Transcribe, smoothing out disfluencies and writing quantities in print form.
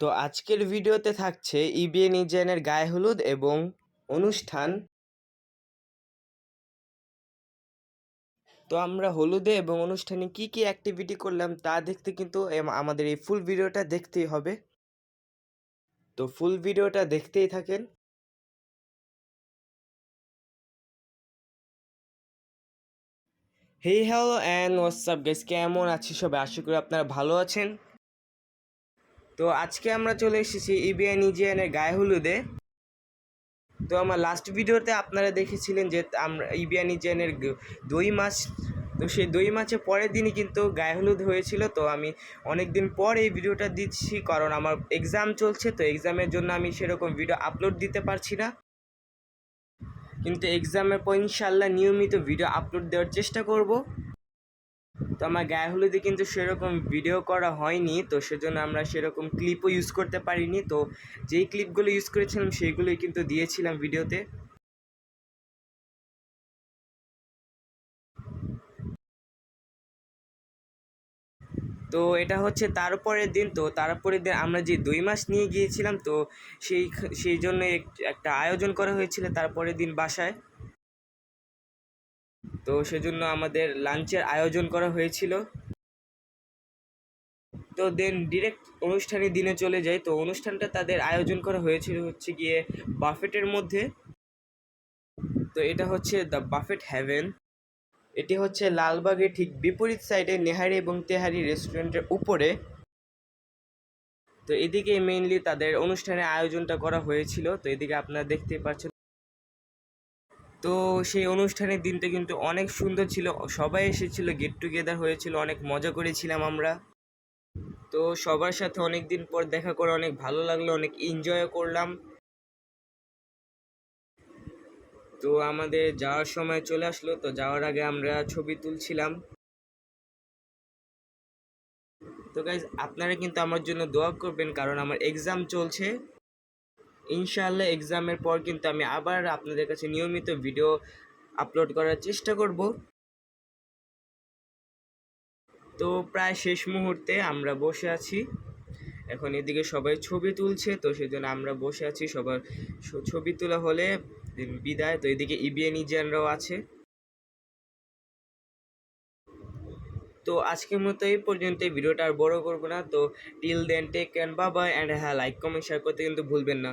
তো আজকের ভিডিওতে থাকছে ইবিএন ইজানের গায়ে হলুদ এবং অনুষ্ঠান। তো আমরা হলুদে এবং অনুষ্ঠানে কি কি অ্যাক্টিভিটি করলাম তা দেখতে কিন্তু আমাদের এই ফুল ভিডিওটা দেখতেই হবে। তো ফুল ভিডিওটা দেখতেই থাকেন। Hey hello and WhatsApp guys, কেমন আছি সবাই? আশা করি আপনারা ভালো আছেন। তো আজকে আমরা চলে এসেছি ইবিএন ইজিএনের গায়ে হলুদে। তো আমার লাস্ট ভিডিওতে আপনারা দেখেছিলেন যে আমরা ইবিএন ইজিএনের দই মাছ, তো সেই দই মাছের পরের দিনই কিন্তু গায়ে হলুদ হয়েছিল। তো আমি অনেক দিন পর এই ভিডিওটা দিচ্ছি, কারণ আমার এক্সাম চলছে। তো এক্সামের জন্য আমি সেরকম ভিডিও আপলোড দিতে পারছি না, কিন্তু এক্সামের পর ইনশাল্লাহ নিয়মিত ভিডিও আপলোড দেওয়ার চেষ্টা করব। তো আমার গায়ে হলুদে কিন্তু সেরকম ভিডিও করা হয়নি, তো সেজন্য আমরা সেরকম ক্লিপও ইউজ করতে পারিনি। তো যেই ক্লিপগুলো ইউজ করেছিলাম সেইগুলোই কিন্তু দিয়েছিলাম ভিডিওতে। তো এটা হচ্ছে তারপরের দিন। তো তারপরের দিন আমরা যে দই মাছ নিয়ে গিয়েছিলাম, তো সেই জন্য একটা আয়োজন করা হয়েছিল তারপরের দিন বাসায়। তো সেজন্য আমাদের লাঞ্চের আয়োজন করা হয়েছিল। তো দেন ডিরেক্ট অনুষ্ঠানের দিনে চলে যায়। তো অনুষ্ঠানটা তাদের আয়োজন করা হয়েছিল হচ্ছে গিয়ে বাফেটের মধ্যে। তো এটা হচ্ছে দ্য বাফেট হ্যাভেন। এটি হচ্ছে লালবাগের ঠিক বিপরীত সাইডে নেহারি এবং তেহারি রেস্টুরেন্টের উপরে। তো এদিকে মেইনলি তাদের অনুষ্ঠানের আয়োজনটা করা হয়েছিল। তো এদিকে আপনারা দেখতেই পাচ্ছেন। তো সেই অনুষ্ঠানের দিনটা কিন্তু অনেক সুন্দর ছিল, সবাই এসেছিল, গেট টুগেদার হয়েছিল, অনেক মজা করেছিলাম আমরা। তো সবার সাথে অনেক দিন পর দেখা করে অনেক ভালো লাগলো, অনেক এনজয় করলাম। তো আমাদের যাওয়ার সময় চলে আসলো। তো যাওয়ার আগে আমরা ছবি তুলছিলাম। তো গাইজ, আপনারা কিন্তু আমার জন্য দোয়া করবেন, কারণ আমার এক্সাম চলছে। ইনশাআল্লাহ এক্সামের পর কিন্তু আমি আবার আপনাদের কাছে নিয়মিত ভিডিও আপলোড করার চেষ্টা করব। তো প্রায় শেষ মুহূর্তে আমরা বসে আছি এখন, এদিকে সবাই ছবি তুলছে। তো সেজন্য আমরা বসে আছি, সবার ছবি তোলা হলে বিদায়। তো এদিকে ইবিএন ইজিয়ানরাও আছে। তো আজকের মতো এই পর্যন্ত, এই ভিডিওটা আর বড় করবো না। তো till then take care, bye bye, and হ্যাঁ, লাইক কমেন্ট শেয়ার করতে কিন্তু ভুলবেন না।